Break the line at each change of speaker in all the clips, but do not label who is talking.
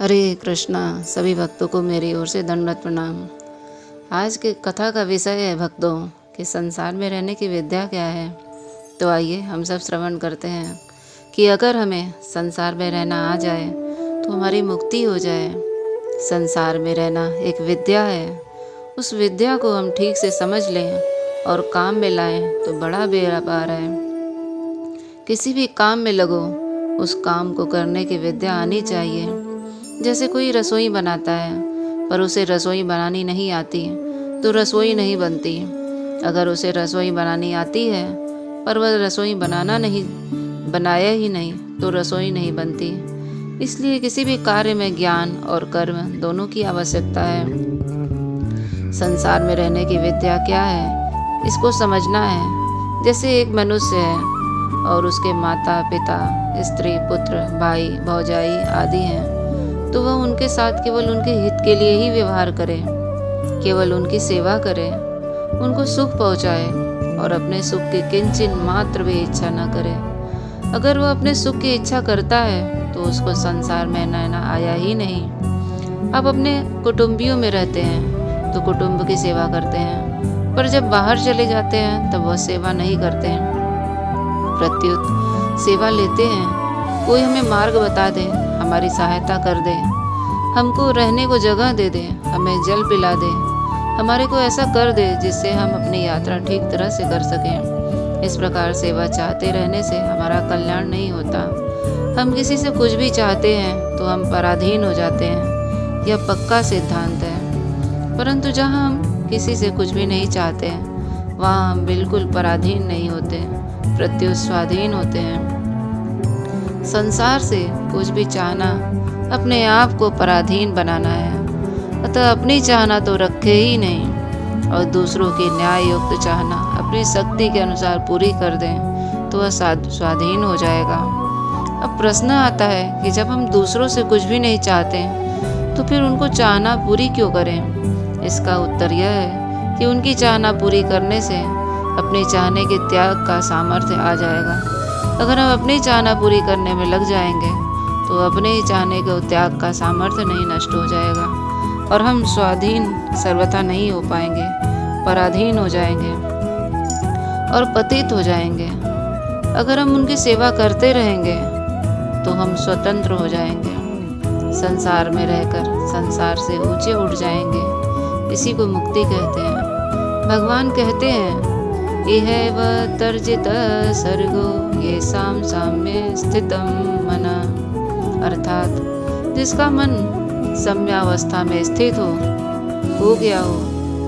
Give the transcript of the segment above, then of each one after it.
हरे कृष्णा। सभी भक्तों को मेरी ओर से दंडवत प्रणाम। आज की कथा का विषय है भक्तों कि संसार में रहने की विद्या क्या है। तो आइए हम सब श्रवण करते हैं कि अगर हमें संसार में रहना आ जाए तो हमारी मुक्ति हो जाए। संसार में रहना एक विद्या है। उस विद्या को हम ठीक से समझ लें और काम में लाएं तो बड़ा बेड़ा पार है। किसी भी काम में लगो, उस काम को करने की विद्या आनी चाहिए। जैसे कोई रसोई बनाता है पर उसे रसोई बनानी नहीं आती तो रसोई नहीं बनती। अगर उसे रसोई बनानी आती है पर वह रसोई बनाया ही नहीं तो रसोई नहीं बनती। इसलिए किसी भी कार्य में ज्ञान और कर्म दोनों की आवश्यकता है। संसार में रहने की विद्या क्या है, इसको समझना है। जैसे एक मनुष्य है और उसके माता पिता, स्त्री, पुत्र, भाई, भौजाई आदि हैं, तो वह उनके साथ केवल उनके हित के लिए ही व्यवहार करे, केवल उनकी सेवा करे, उनको सुख पहुँचाए और अपने सुख की किंचित मात्र भी इच्छा न करे। अगर वह अपने सुख की इच्छा करता है तो उसको संसार में रहना आया ही नहीं। आप अपने कुटुंबियों में रहते हैं तो कुटुंब की सेवा करते हैं, पर जब बाहर चले जाते हैं तब वह सेवा नहीं करते हैं, प्रत्युत सेवा लेते हैं। कोई हमें मार्ग बता दे, हमारी सहायता कर दे, हमको रहने को जगह दे दे, हमें जल पिला दे, हमारे को ऐसा कर दे जिससे हम अपनी यात्रा ठीक तरह से कर सकें। इस प्रकार सेवा चाहते रहने से हमारा कल्याण नहीं होता। हम किसी से कुछ भी चाहते हैं तो हम पराधीन हो जाते हैं, यह पक्का सिद्धांत है। परंतु जहाँ हम किसी से कुछ भी नहीं चाहते हैं वहाँ हम बिल्कुल पराधीन नहीं होते, प्रत्युत स्वाधीन होते हैं। संसार से कुछ भी चाहना अपने आप को पराधीन बनाना है। अतः अपनी चाहना तो रखे ही नहीं और दूसरों की न्याय युक्त चाहना अपनी शक्ति के अनुसार पूरी कर दें तो वह स्वाधीन हो जाएगा। अब प्रश्न आता है कि जब हम दूसरों से कुछ भी नहीं चाहते तो फिर उनको चाहना पूरी क्यों करें। इसका उत्तर यह है कि उनकी चाहना पूरी करने से अपने चाहने के त्याग का सामर्थ्य आ जाएगा। अगर हम अपनी चाहना पूरी करने में लग जाएंगे तो अपने ही चाहने के त्याग का सामर्थ्य नहीं नष्ट हो जाएगा और हम स्वाधीन सर्वथा नहीं हो पाएंगे, पराधीन हो जाएंगे और पतित हो जाएंगे। अगर हम उनकी सेवा करते रहेंगे तो हम स्वतंत्र हो जाएंगे, संसार में रहकर संसार से ऊंचे उठ जाएंगे। इसी को मुक्ति कहते हैं। भगवान कहते हैं, इह व तर्जित सर्गो ये साम्य स्थितम मना, अर्थात जिसका मन सम्यावस्था में स्थित हो गया हो,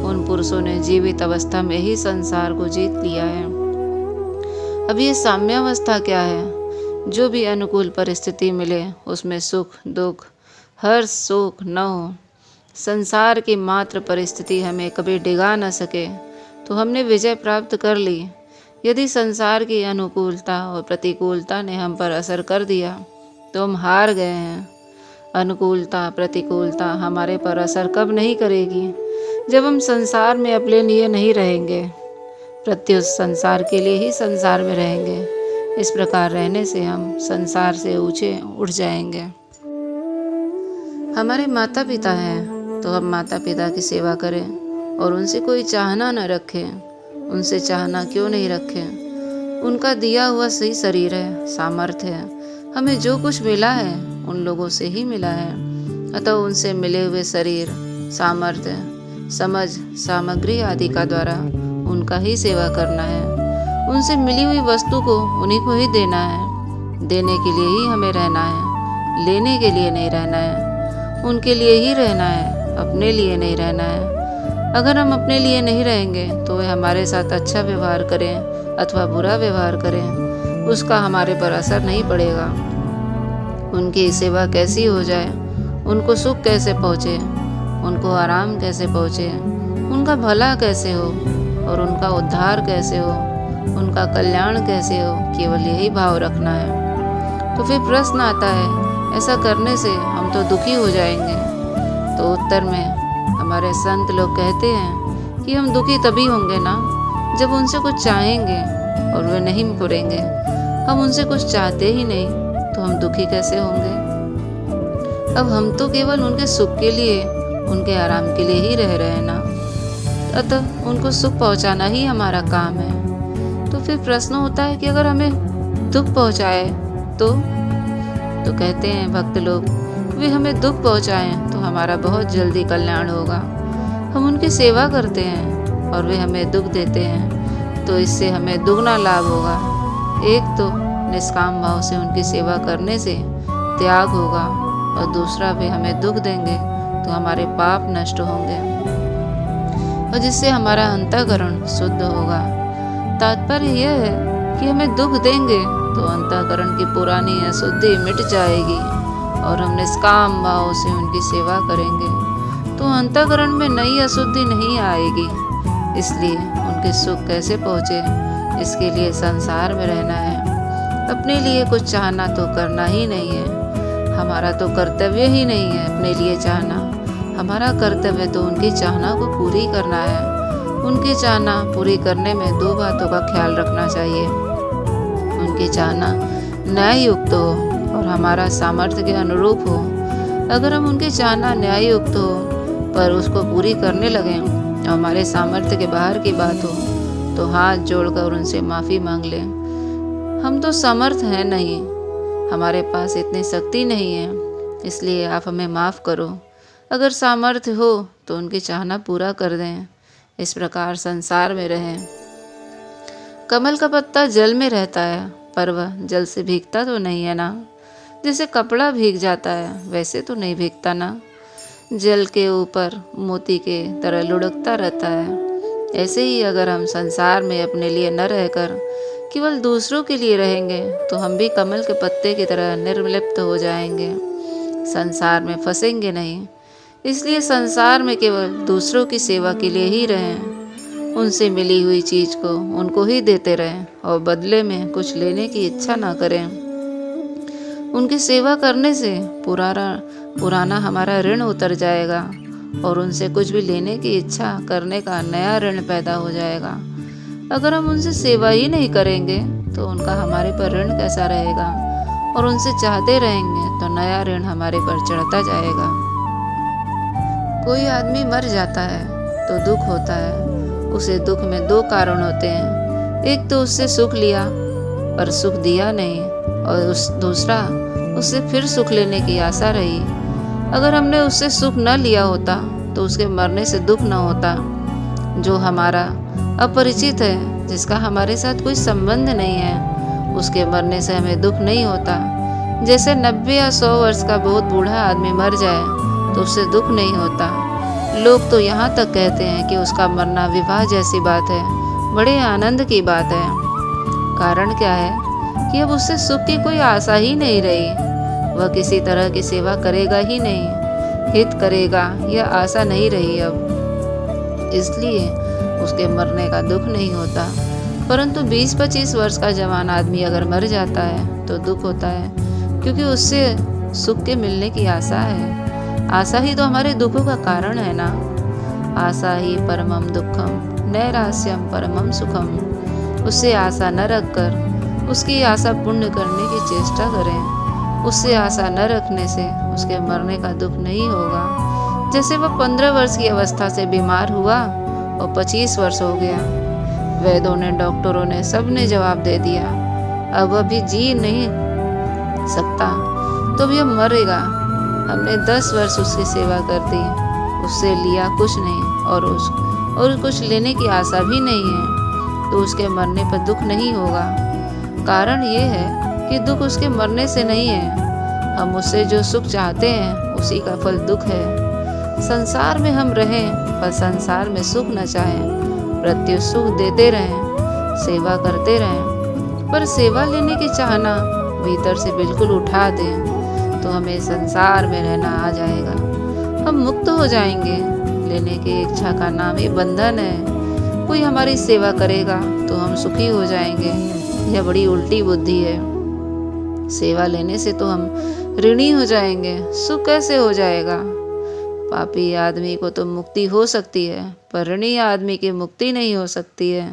उन पुरुषों ने जीवित अवस्था में ही संसार को जीत लिया है। अब ये साम्यावस्था क्या है? जो भी अनुकूल परिस्थिति मिले उसमें सुख दुख हर्ष शोक न हो। संसार की मात्र परिस्थिति हमें कभी डिगा न सके तो हमने विजय प्राप्त कर ली। यदि संसार की अनुकूलता और प्रतिकूलता ने हम पर असर कर दिया तो हम हार गए हैं। अनुकूलता प्रतिकूलता हमारे पर असर कब नहीं करेगी? जब हम संसार में अपने लिए नहीं रहेंगे, प्रत्युत संसार के लिए ही संसार में रहेंगे। इस प्रकार रहने से हम संसार से ऊंचे उठ जाएंगे। हमारे माता पिता हैं तो हम माता पिता की सेवा करें और उनसे कोई चाहना न रखें। उनसे चाहना क्यों नहीं रखें? उनका दिया हुआ सही शरीर है, सामर्थ्य है। हमें जो कुछ मिला है उन लोगों से ही मिला है। अतः उनसे मिले हुए शरीर, सामर्थ्य, समझ, सामग्री आदि का द्वारा उनका ही सेवा करना है। उनसे मिली हुई वस्तु को उन्हीं को ही देना है। देने के लिए ही हमें रहना है, लेने के लिए नहीं रहना है। उनके लिए ही रहना है, अपने लिए नहीं रहना है। अगर हम अपने लिए नहीं रहेंगे तो वे हमारे साथ अच्छा व्यवहार करें अथवा बुरा व्यवहार करें, उसका हमारे पर असर नहीं पड़ेगा। उनकी सेवा कैसी हो जाए, उनको सुख कैसे पहुँचे, उनको आराम कैसे पहुँचे, उनका भला कैसे हो और उनका उद्धार कैसे हो, उनका कल्याण कैसे हो, केवल यही भाव रखना है। तो फिर प्रश्न आता है, ऐसा करने से हम तो दुखी हो जाएंगे। तो उत्तर में हमारे संत लोग कहते हैं कि हम दुखी तभी होंगे ना जब उनसे कुछ चाहेंगे और वे नहीं करेंगे। हम उनसे कुछ चाहते ही नहीं तो हम दुखी कैसे होंगे? अब हम तो केवल उनके सुख के लिए, उनके आराम के लिए ही रह रहे हैं ना, अतः उनको सुख पहुंचाना ही हमारा काम है। तो फिर प्रश्न होता है कि अगर हमें दुख पहुंचाए तो कहते हैं भक्त लोग, वे हमें दुख पहुंचाएं तो हमारा बहुत जल्दी कल्याण होगा। हम उनकी सेवा करते हैं और वे हमें दुख देते हैं तो इससे हमें दुगना लाभ होगा। एक तो निष्काम भाव से उनकी सेवा करने से त्याग होगा, और दूसरा वे हमें दुख देंगे तो हमारे पाप नष्ट होंगे और जिससे हमारा अंतःकरण शुद्ध होगा। तात्पर्य यह है कि हमें दुख देंगे तो अंतःकरण की पुरानी अशुद्धि मिट जाएगी और हम निष्काम भाव से उनकी सेवा करेंगे तो अंतःकरण में नई अशुद्धि नहीं आएगी। इसलिए उनके सुख कैसे पहुँचे, इसके लिए संसार में रहना है। अपने लिए कुछ चाहना तो करना ही नहीं है, हमारा तो कर्तव्य ही नहीं है अपने लिए चाहना। हमारा कर्तव्य तो उनकी चाहना को पूरी करना है। उनकी चाहना पूरी करने में दो बातों का ख्याल रखना चाहिए। उनकी चाहना न्याय युक्त हो और हमारा सामर्थ्य के अनुरूप हो। अगर हम उनकी चाहना न्याय युक्त हो पर उसको पूरी करने लगें और हमारे सामर्थ्य के बाहर की बात हो तो हाथ जोड़कर उनसे माफ़ी मांग लें। हम तो समर्थ हैं नहीं, हमारे पास इतनी शक्ति नहीं है, इसलिए आप हमें माफ़ करो। अगर सामर्थ्य हो तो उनकी चाहना पूरा कर दें। इस प्रकार संसार में रहें। कमल का पत्ता जल में रहता है पर वह जल से भीगता तो नहीं है ना। जैसे कपड़ा भीग जाता है वैसे तो नहीं भीगता ना। जल के ऊपर मोती के तरह लुढ़कता रहता है। ऐसे ही अगर हम संसार में अपने लिए न रहकर केवल दूसरों के लिए रहेंगे तो हम भी कमल के पत्ते की तरह निर्लिप्त हो जाएंगे, संसार में फंसेंगे नहीं। इसलिए संसार में केवल दूसरों की सेवा के लिए ही रहें। उनसे मिली हुई चीज़ को उनको ही देते रहें और बदले में कुछ लेने की इच्छा ना करें। उनकी सेवा करने से पुराना हमारा ऋण उतर जाएगा और उनसे कुछ भी लेने की इच्छा करने का नया ऋण पैदा हो जाएगा। अगर हम उनसे सेवा ही नहीं करेंगे तो उनका हमारे पर ऋण कैसा रहेगा, और उनसे चाहते रहेंगे तो नया ऋण हमारे पर चढ़ता जाएगा। कोई आदमी मर जाता है तो दुख होता है। उसे दुख में दो कारण होते हैं, एक तो उससे सुख लिया पर सुख दिया नहीं, और दूसरा उससे फिर सुख लेने की आशा रही। अगर हमने उससे सुख न लिया होता तो उसके मरने से दुख न होता। जो हमारा अपरिचित है, जिसका हमारे साथ कोई संबंध नहीं है, उसके मरने से हमें दुख नहीं होता। जैसे 90 या 100 वर्ष का बहुत बूढ़ा आदमी मर जाए तो उससे दुख नहीं होता। लोग तो यहाँ तक कहते हैं कि उसका मरना विवाह जैसी बात है, बड़े आनंद की बात है। कारण क्या है कि अब उससे सुख की कोई आशा ही नहीं रही। वह किसी तरह की सेवा करेगा ही नहीं, हित करेगा यह आशा नहीं रही अब, इसलिए उसके मरने का दुख नहीं होता। परंतु 20-25 वर्ष का जवान आदमी अगर मर जाता है तो दुख होता है, क्योंकि उससे सुख के मिलने की आशा है। आशा ही तो हमारे दुखों का कारण है ना। आशा ही परमम दुखम नैरास्यम परमम सुखम। उससे आशा न रखकर उसकी आशा पूर्ण करने की चेष्टा करें। उससे आशा न रखने से उसके मरने का दुख नहीं होगा। जैसे वह 15 वर्ष की अवस्था से बीमार हुआ और 25 वर्ष हो गया। वैद्यों ने, डॉक्टरों ने, सब ने जवाब दे दिया अब वह भी जी नहीं सकता, तो भी अब मरेगा। हमने 10 वर्ष उसकी सेवा कर दी, उससे लिया कुछ नहीं और कुछ लेने की आशा भी नहीं है, तो उसके मरने पर दुख नहीं होगा। कारण ये है कि दुख उसके मरने से नहीं है। हम उससे जो सुख चाहते हैं उसी का फल दुख है। संसार में हम रहें पर संसार में सुख न चाहें, प्रत्युत सुख देते रहें, सेवा करते रहें। पर सेवा लेने की चाहना भीतर से बिल्कुल उठा दें तो हमें संसार में रहना आ जाएगा। हम मुक्त हो जाएंगे। लेने की इच्छा का नाम ही बंधन है। कोई हमारी सेवा करेगा तो हम सुखी हो जाएंगे, यह बड़ी उल्टी बुद्धि है। सेवा लेने से तो हम ऋणी हो जाएंगे, सुख कैसे हो जाएगा। पापी आदमी को तो मुक्ति हो सकती है पर ऋणी आदमी की मुक्ति नहीं हो सकती है।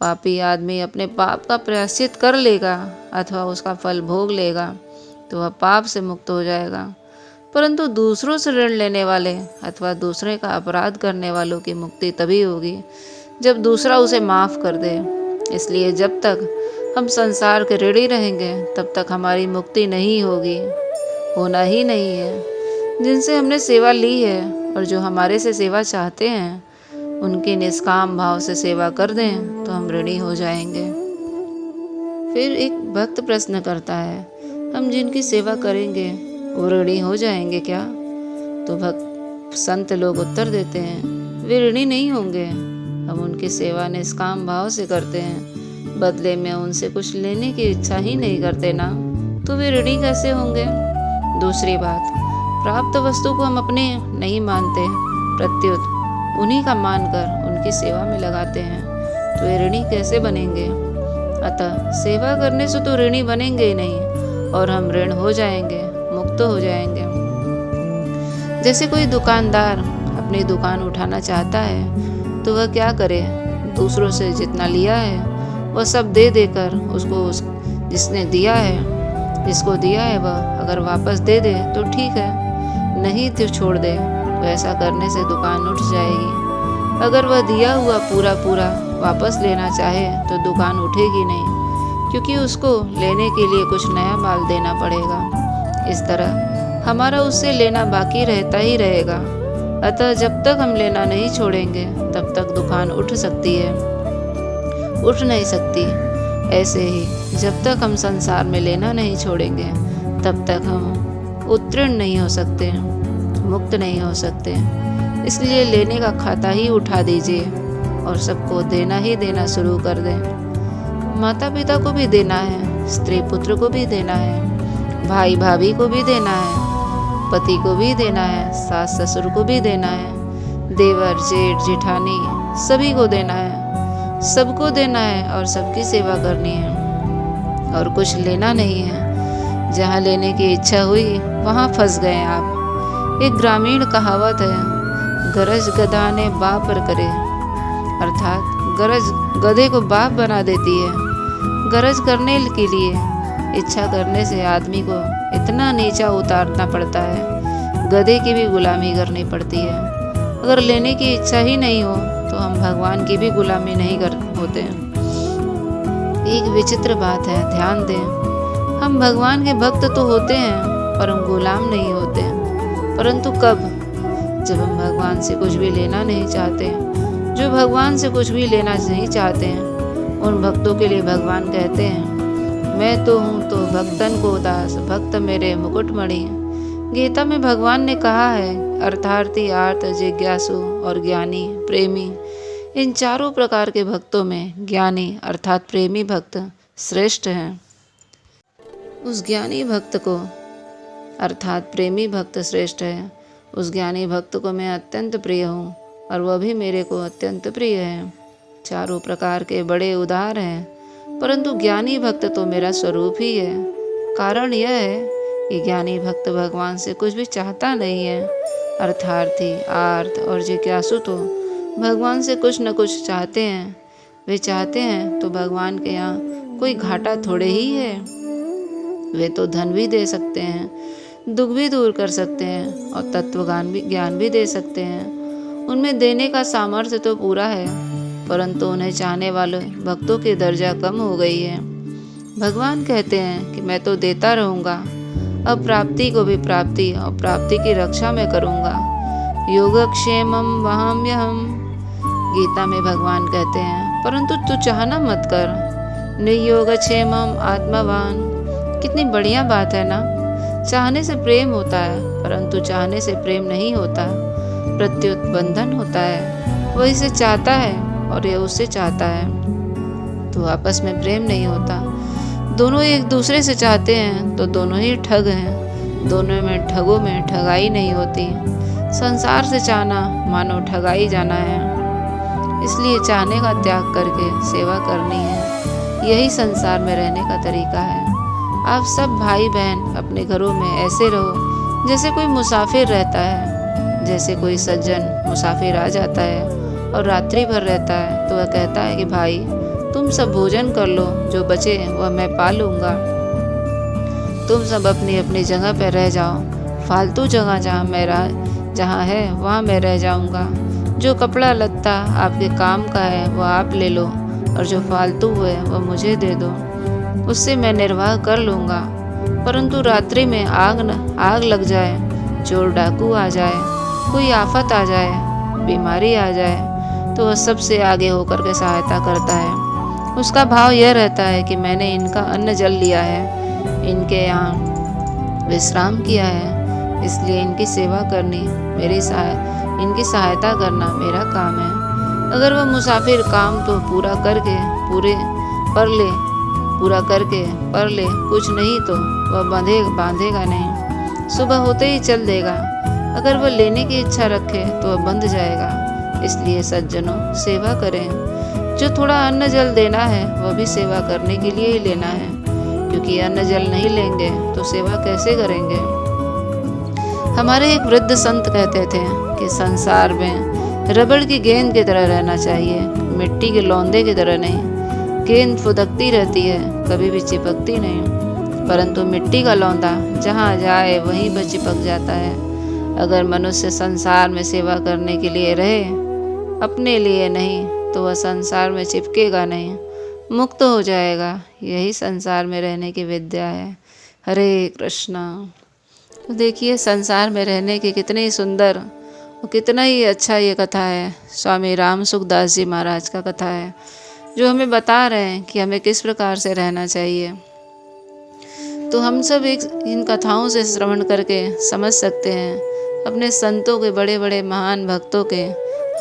पापी आदमी अपने पाप का प्रायश्चित कर लेगा अथवा उसका फल भोग लेगा तो वह पाप से मुक्त हो जाएगा। परंतु दूसरों से ऋण लेने वाले अथवा दूसरे का अपराध करने वालों की मुक्ति तभी होगी जब दूसरा उसे माफ़ कर दे। इसलिए जब तक हम संसार के ऋणी रहेंगे तब तक हमारी मुक्ति नहीं होगी, होना ही नहीं है। जिनसे हमने सेवा ली है और जो हमारे से सेवा चाहते हैं उनकी निष्काम भाव से सेवा कर दें तो हम ऋणी हो जाएंगे। फिर एक भक्त प्रश्न करता है, हम जिनकी सेवा करेंगे वो ऋणी हो जाएंगे क्या? तो भक्त संत लोग उत्तर देते हैं, वे ऋणी नहीं होंगे। हम उनकी सेवा निष्काम भाव से करते हैं, बदले में उनसे कुछ लेने की इच्छा ही नहीं करते ना, तो वे ऋणी कैसे होंगे? दूसरी बात, प्राप्त वस्तु को हम अपने नहीं मानते, प्रत्युत उन्हीं का मानकर उनकी सेवा में लगाते हैं, तो वे ऋणी कैसे बनेंगे? अतः सेवा करने से तो ऋणी बनेंगे ही नहीं और हम ऋण हो जाएंगे, मुक्त हो जाएंगे। जैसे कोई दुकानदार अपनी दुकान उठाना चाहता है तो वह क्या करे? दूसरों से जितना लिया है वह सब दे देकर उसको जिसको दिया है वह अगर वापस दे दे तो ठीक है, नहीं तो छोड़ दे। तो ऐसा करने से दुकान उठ जाएगी। अगर वह दिया हुआ पूरा वापस लेना चाहे तो दुकान उठेगी नहीं, क्योंकि उसको लेने के लिए कुछ नया माल देना पड़ेगा। इस तरह हमारा उससे लेना बाकी रहता ही रहेगा। अतः जब तक हम लेना नहीं छोड़ेंगे तब तक दुकान उठ नहीं सकती। ऐसे ही जब तक हम संसार में लेना नहीं छोड़ेंगे तब तक हम उत्तीर्ण नहीं हो सकते, मुक्त नहीं हो सकते। इसलिए लेने का खाता ही उठा दीजिए और सबको देना ही देना शुरू कर दें। माता पिता को भी देना है, स्त्री पुत्र को भी देना है, भाई भाभी को भी देना है, पति को भी देना है, सास ससुर को भी देना है, देवर जेठ जेठानी सभी को देना है, सबको देना है और सबकी सेवा करनी है और कुछ लेना नहीं है। जहाँ लेने की इच्छा हुई वहाँ फंस गए आप। एक ग्रामीण कहावत है, गरज गधा ने बाप पर करे, अर्थात गरज गधे को बाप बना देती है। गरज करने के लिए इच्छा करने से आदमी को इतना नीचा उतारना पड़ता है, गधे की भी गुलामी करनी पड़ती है। अगर लेने की इच्छा ही नहीं हो तो हम भगवान की भी गुलामी नहीं कर होते। एक विचित्र बात है, ध्यान दें, हम भगवान के भक्त तो होते हैं पर हम गुलाम नहीं होते। परंतु कब? जब हम भगवान से कुछ भी लेना नहीं चाहते। जो भगवान से कुछ भी लेना नहीं चाहते हैं उन भक्तों के लिए भगवान कहते हैं, मैं तो हूँ तो भक्तन को दास, भक्त मेरे मुकुटमणि। गीता में भगवान ने कहा है, अर्थार्थी, आर्त, जिज्ञासु और ज्ञानी प्रेमी, इन चारों प्रकार के भक्तों में ज्ञानी अर्थात प्रेमी भक्त श्रेष्ठ हैं। उस ज्ञानी भक्त को अर्थात प्रेमी भक्त श्रेष्ठ है। उस ज्ञानी भक्त को मैं अत्यंत प्रिय हूँ और वह भी मेरे को अत्यंत प्रिय है। चारों प्रकार के बड़े उदार हैं, परंतु ज्ञानी भक्त तो मेरा स्वरूप ही है। कारण यह है कि ज्ञानी भक्त भगवान से कुछ भी चाहता नहीं है। अर्थार्थी, आर्त और जिज्ञासु तो भगवान से कुछ न कुछ चाहते हैं। वे चाहते हैं तो भगवान के यहाँ कोई घाटा थोड़े ही है। वे तो धन भी दे सकते हैं, दुख भी दूर कर सकते हैं और ज्ञान भी दे सकते हैं। उनमें देने का सामर्थ्य तो पूरा है, परंतु उन्हें चाहने वाले भक्तों की दर्जा कम हो गई है। भगवान कहते हैं कि मैं तो देता रहूँगा, अब प्राप्ति को भी प्राप्ति और प्राप्ति की रक्षा मैं करूँगा। योगक्षेमम वहाम्यहम, गीता में भगवान कहते हैं, परंतु तू चाहना मत कर। नियोगक्षेमम आत्मवान, कितनी बढ़िया बात है ना। चाहने से प्रेम होता है, परंतु चाहने से प्रेम नहीं होता, प्रत्युत बंधन होता है। वह इसे चाहता है और यह उससे चाहता है, तो आपस में प्रेम नहीं होता। दोनों एक दूसरे से चाहते हैं तो दोनों ही ठग हैं। दोनों में ठगों में ठगाई नहीं होती। संसार से चाहना मानो ठगाई जाना है। इसलिए चाहने का त्याग करके सेवा करनी है। यही संसार में रहने का तरीका है। आप सब भाई बहन अपने घरों में ऐसे रहो जैसे कोई मुसाफिर रहता है। जैसे कोई सज्जन मुसाफिर आ जाता है और रात्रि भर रहता है तो वह कहता है कि भाई तुम सब भोजन कर लो, जो बचे वह मैं पा लूँगा। तुम सब अपनी अपनी जगह पर रह जाओ, फालतू जगह जहाँ है वहाँ मैं रह जाऊँगा। जो कपड़ा लत्ता आपके काम का है वो आप ले लो, और जो फालतू है वह मुझे दे दो, उससे मैं निर्वाह कर लूँगा। परंतु रात्रि में आग लग जाए, चोर डाकू आ जाए, कोई आफत आ जाए, बीमारी आ जाए, तो वह सबसे आगे होकर के सहायता करता है। उसका भाव यह रहता है कि मैंने इनका अन्न जल लिया है, इनके यहाँ विश्राम किया है, इसलिए इनकी सेवा करनी इनकी सहायता करना मेरा काम है। अगर वह मुसाफिर काम तो पूरा करके पर ले, कुछ नहीं तो वह बांधेगा नहीं, सुबह होते ही चल देगा। अगर वह लेने की इच्छा रखे तो वह बंध जाएगा। इसलिए सज्जनों, सेवा करें। जो थोड़ा अन्न जल देना है वह भी सेवा करने के लिए ही लेना है, क्योंकि अन्न जल नहीं लेंगे तो सेवा कैसे करेंगे। हमारे एक वृद्ध संत कहते थे कि संसार में रबड़ की गेंद की तरह रहना चाहिए, मिट्टी के लौंदे की तरह नहीं। गेंद फुदकती रहती है, कभी भी चिपकती नहीं, परंतु मिट्टी का लौंदा जहाँ जाए वहीं पर चिपक जाता है। अगर मनुष्य संसार में सेवा करने के लिए रहे, अपने लिए नहीं, तो वह संसार में चिपकेगा नहीं, मुक्त हो जाएगा। यही संसार में रहने की विद्या है। हरे कृष्णा। तो देखिए, संसार में रहने की कितनी सुंदर और कितना ही अच्छा ये कथा है। स्वामी राम सुखदास जी महाराज का कथा है, जो हमें बता रहे हैं कि हमें किस प्रकार से रहना चाहिए। तो हम सब इन कथाओं से श्रवण करके समझ सकते हैं, अपने संतों के, बड़े बड़े महान भक्तों के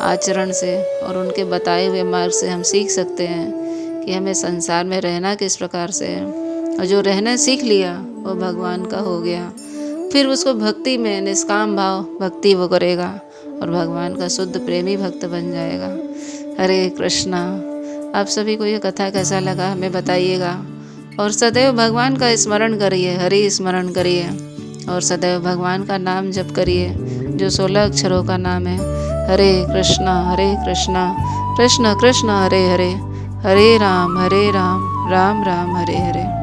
आचरण से और उनके बताए हुए मार्ग से हम सीख सकते हैं कि हमें संसार में रहना किस प्रकार से है। और जो रहना सीख लिया वो भगवान का हो गया, फिर उसको भक्ति में निष्काम भाव भक्ति वो करेगा और भगवान का शुद्ध प्रेमी भक्त बन जाएगा। हरे कृष्णा। आप सभी को ये कथा कैसा लगा हमें बताइएगा, और सदैव भगवान का स्मरण करिए, हरि स्मरण करिए, और सदैव भगवान का नाम जप करिए, जो 16 अक्षरों का नाम है। हरे कृष्णा कृष्ण कृष्ण हरे हरे, हरे राम राम राम हरे हरे।